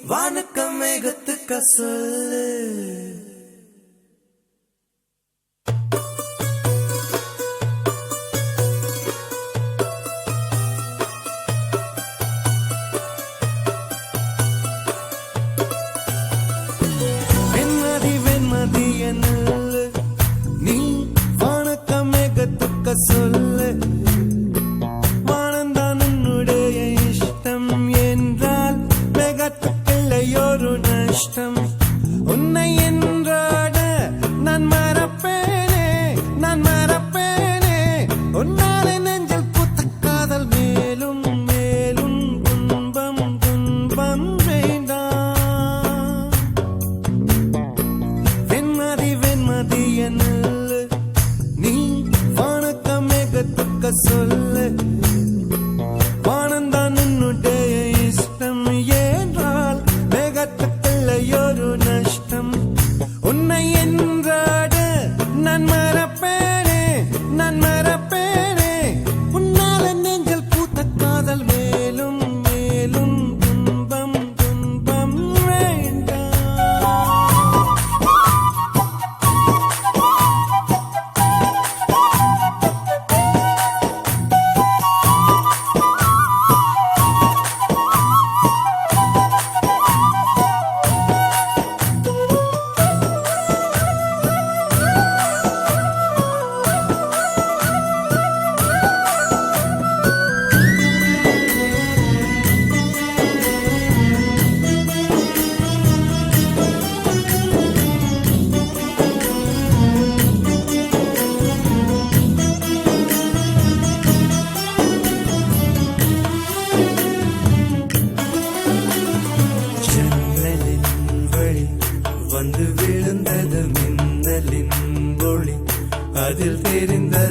வானுக்க மேகத்துக்க சொல்லு வெண்மதி எனில் நீ வானுக்க மேகத்துக்க சொல்லு உன்னை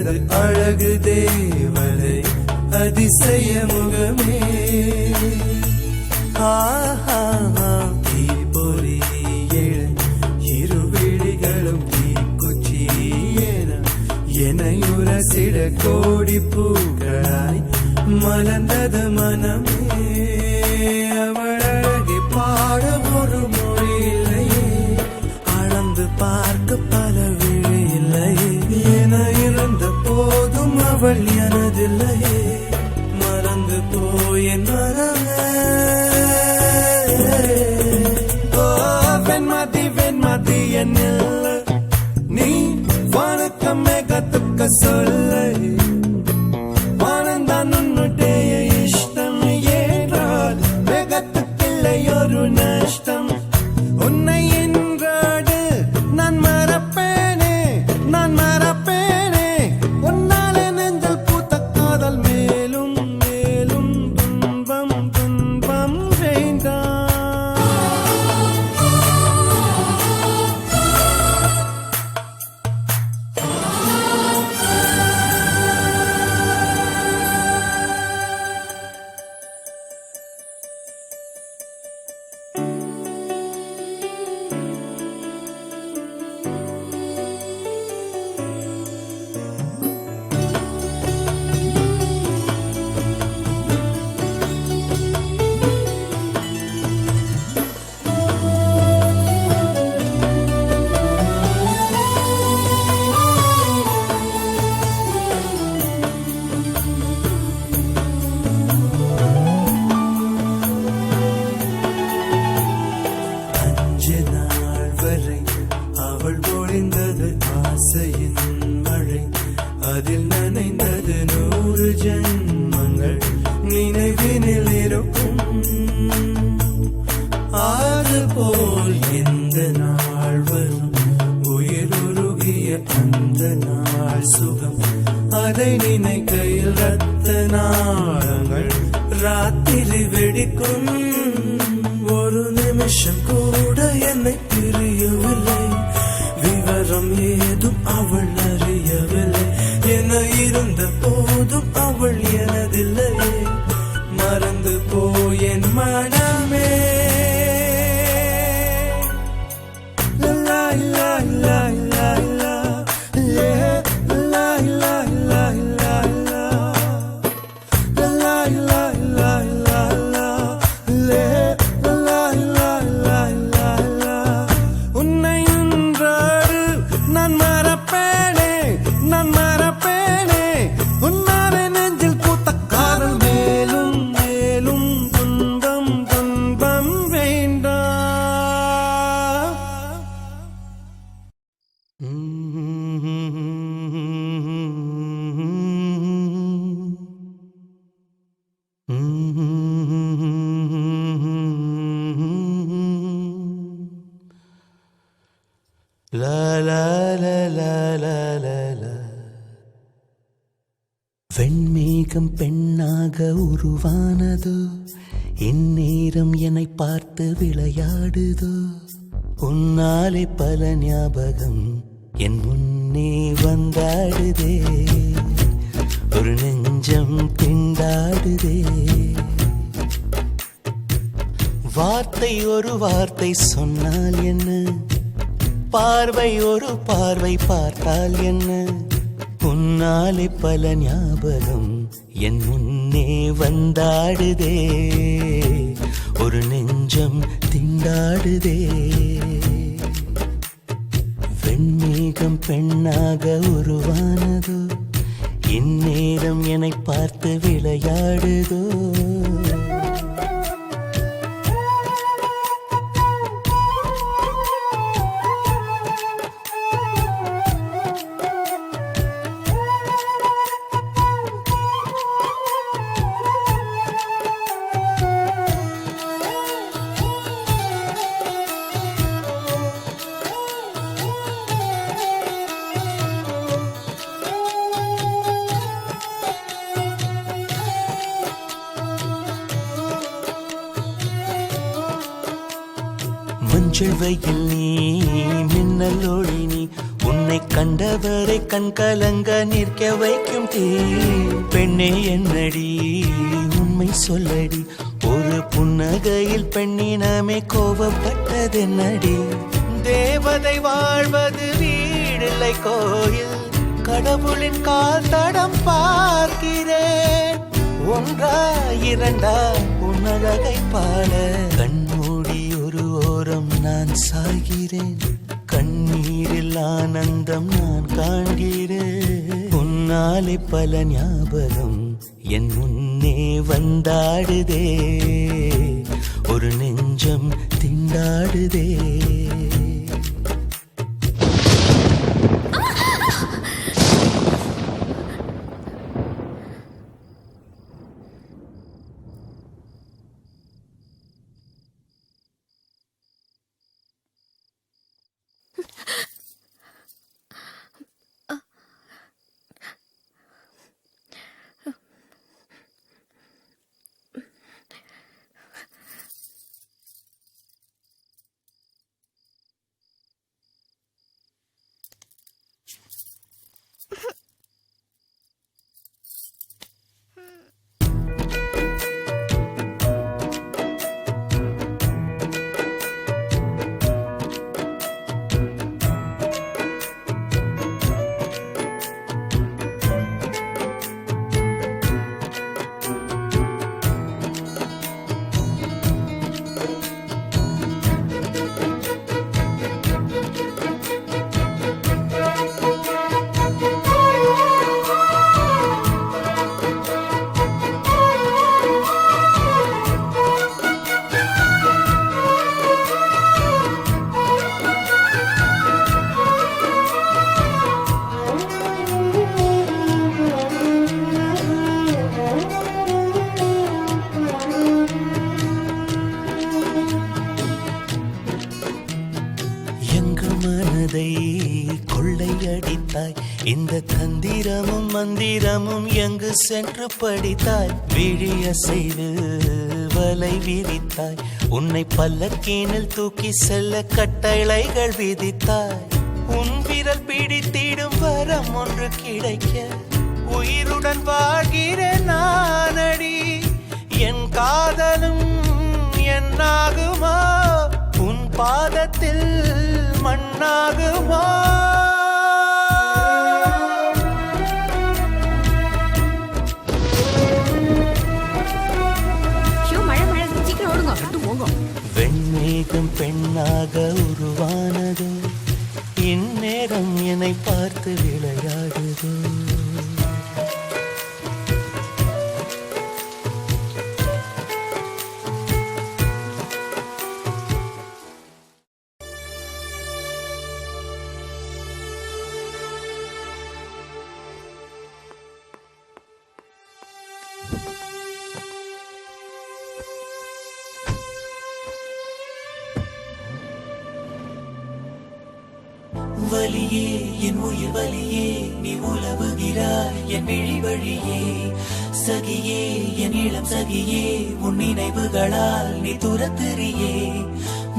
நிறைந்தது அழகு தேவதை அதிசய முகமே தீப்பொறி இருவிழிகளும் தீக்குச்சி எனையுரசிட கோடி பூக்களாய் மலர்ந்தது மனமே அவள் அழகை பாட ஒரு மொழி இல்லையே அளந்து பார்க்க பல விழி இல்லையே என இருந்த போதும் அவள் எனதில்லையே மறந்து போயின் மனமே வெண்மதி வெண்மதி என்னில்ல நீ வணக்கமே கத்துக்க சொல்ல வானந்தான் உன்னுடைய இஷ்டம் ஏற்றால் வேகத்துக்கில்லை ஒரு நஷ்டம் உன்னை என்றாடு நான் மறப்பேனே நான் மறப்பேனே உன்னாலே நெஞ்சல் பூத்த காதல் மேலும் மேலும் துன்பம் துன்பம் வேண்டாம் அவள் பொழிந்தது ஆசையின் மழை அதில் நனைந்தது 100 ஜென்மங்கள் நினைவினில் இருக்கும் ஆறு போல் எந்த நாள் வரும் உயிருருகிய அந்த நாள் சுகம் அதை நினைக்கையில் ரத்த நாளங்கள் ராத்திரி வெடிக்கும் ஒரு நிமிஷம் கூட என்னை பிரியவில்லை விவரம் ஏதும் அவள் அறியவில்லை என இருந்த போதும் அவள் எனதில்லையே மறந்து போயென் மனமே லா லா லா லா லா லா லா லா லா லா வெண்மேகம் பெண்ணாக உருவானதோ இந்நேரம் என்னை பார்த்து விளையாடுதோ உன்னாலே பல ஞாபகம் என் முன்னே வந்தாடுதே ஒரு நெஞ்சம் திண்டாடுதே வார்த்தை ஒரு வார்த்தை சொன்னால் என்ன பார்வை ஒரு பார்வை பார்த்தால் என்ன உன்னாலே பல ஞாபகம் என் முன்னே வந்தாடுதே ஒரு நெஞ்சம் திண்டாடுதே வெண்மேகம் பெண்ணாக உருவானதோ இந்நேரம் என்னை பார்த்து விளையாடுதோ மஞ்சள் வெயில் நீ மின்னல் ஒளி நீ உன்னை கண்டவரை கண் கலங்க நிற்க வைக்கும் தீ பெண்ணே என்னடி உண்மை சொல்லடி ஒரு புன்னகையில் பெண்ணினமே கோபப்பட்டதென்னடி தேவதை வாழ்வது வீடில்லை கோயில் கடவுளின் கால் தடம் பார்க்கிறேன் ஒன்றா இரண்டா உன்னழகை பாட கண்மூடி ஒரு ஓரம் நான் சாகிறேன் கண்ணீரில் ஆனந்தம் நான் காண்கிறேன் உன்னாலே பல ஞாபகம் என் முன்னே வந்தாடுதே ஒரு நெஞ்சம் திண்டாடுதே கொள்ளையடித்தாய் இந்த தந்திரமும் மந்திரமும் எங்கு சென்று படித்தாய் விழிய செய்து வலை விரித்தாய் உன்னை பல்லக்கீனில் தூக்கி செல்ல கட்டளைகள் விதித்தாய் உன் விரல் பிடித்திடும் வரம் ஒன்று கிடைக்க உயிருடன் வாழ்கிறேன் நானடி என் காதலும் என்னாகுமா உன் பாதத்தில் மண்ணாகுமா வெண்மேகம் பெண்ணாக உருவானது இந்நேரம் என்னை பார்த்து விளையாடுது வலியே என் உயிர் வலியே நீ உலவுகிறாய் என் விழி வழியே சகியே என் இளம் சகியே உன் நினைவுகளால் நீ துரத்தெறியே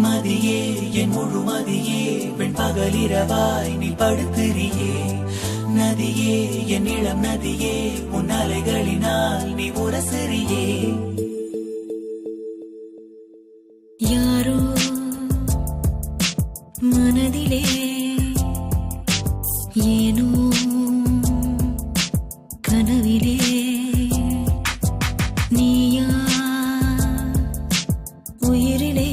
மதியே என் முழு மதியே பெண் பகலிரவாய் நீ படுத்திரியே நதியே என் இளம் நதியே உன் அலைகளினால் நீ உரசெறியே யாரோ மனதிலே ஏனோ கனவிலே நீயா உயிரிலே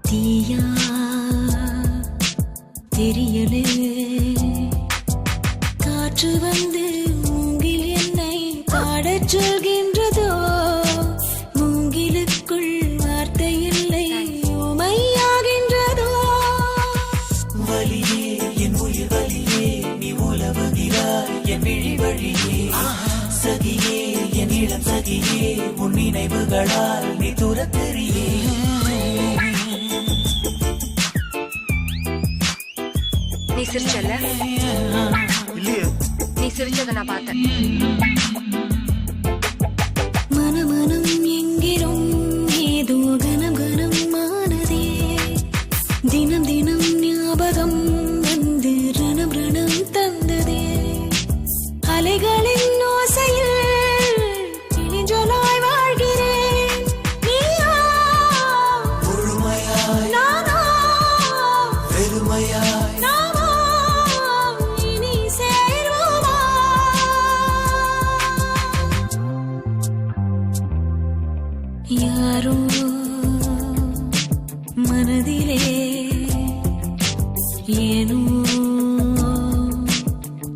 தீயா தெரியலே காற்று வந்து மூங்கில் என்னை பாடச் சொல்கின்றதோ மூங்கிலுக்குள் வார்த்தை இல்லை உமையாகின்றதோ வலியே என் உயிர் வலியே நீ உலவுகிறாய் என் விழி வழியே சகியே என் இளம் சகியே உன் நினைவுகளால் நீ துரத்தெறியே நீ சிரிச்சல நீ சிரிச்சத நான் பார்த்தேன் மனமனம் எங்கிலும் ஏதோ கனம் கனம் ஆனதே தினம் தினம் ஞாபகம் யாரோ மனதிலே ஏனோ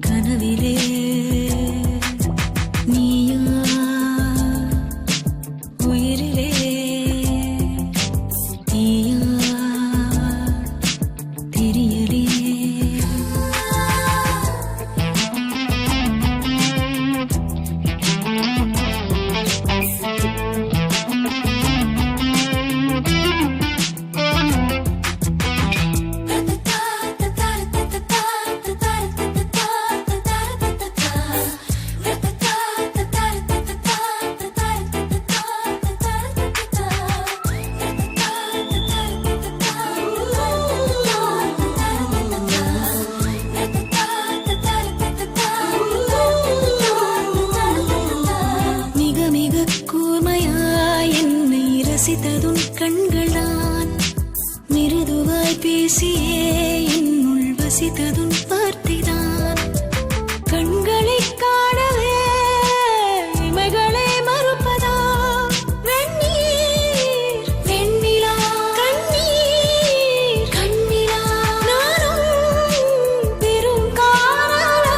கனவிலே நீயா உயிரிலே நீயா தெரியலே ரசித்ததுன் கண்கள்தான் மிருதுவாய் பேசியே என்னுள் வசித்ததுன் வார்த்தைதான் கண்களை காணவே இமைகளை மறுப்பதா வெந்நீர் வெண்ணிலா கண்ணீர் கண்ணிலா நானும் பெரும் காணலா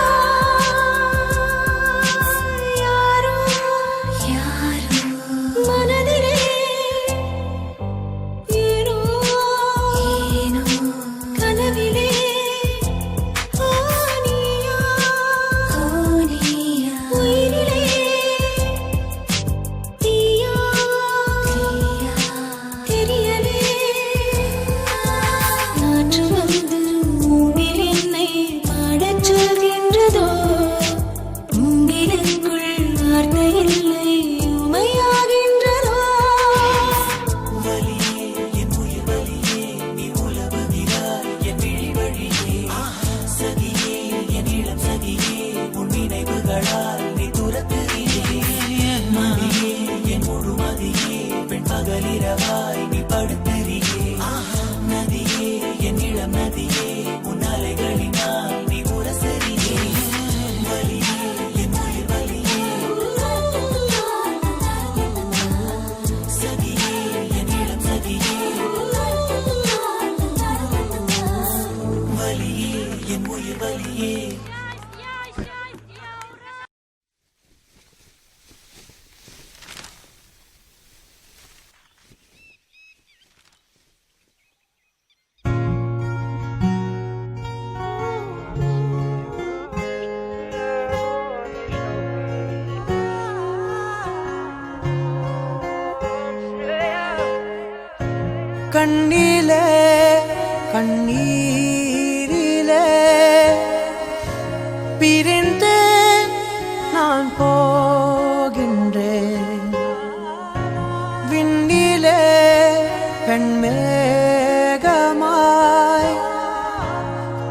யாரோ யாரோ மனதிலே பகலிரவாய் நீ படுத்திரியே நதியே என் இளம் நதியே உன் அலைகளினால் நீ உரசரியே வலியே என் உயிர் வலியே சதியே என் இளம் சதியே வலியே என் உயிர் வலியே கண்ணிலே கண்ணீரிலே பிரிந்து நான் போகின்றேன் விண்ணிலே பெண்மேகமாய்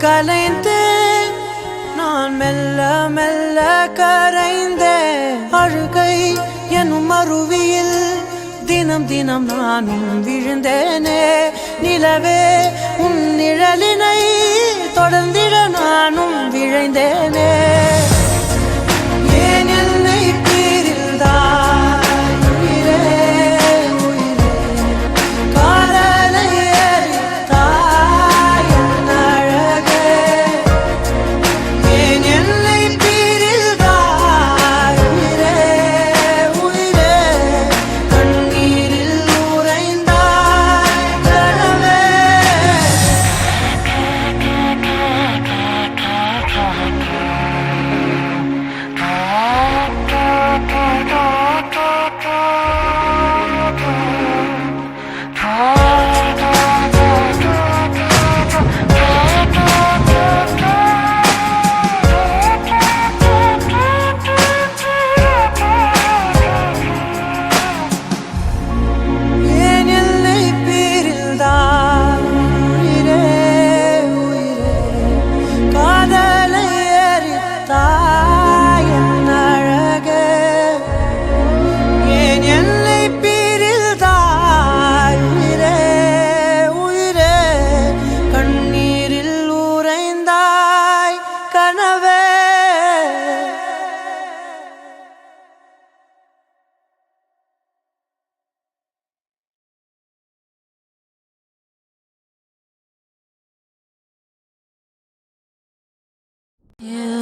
கலைந்து நான் மெல்ல மெல்ல கரைந்தேன் அழுகை எனும் அருவியில் தினம் தினம் நானும் விழுந்தேனே நிலவே உன் நிழலினை தொடர்ந்திட நானும் விழைந்தேனே ஏன் என்னை பிரிந்தாய் உயிரே உயிரே காதலை எரித்தாய் என் அழகே ஏன் என்னை பிரிந்தாய் உயிரே உயிரே கண்ணீரில் உறைந்தாய் கனவே Yeah.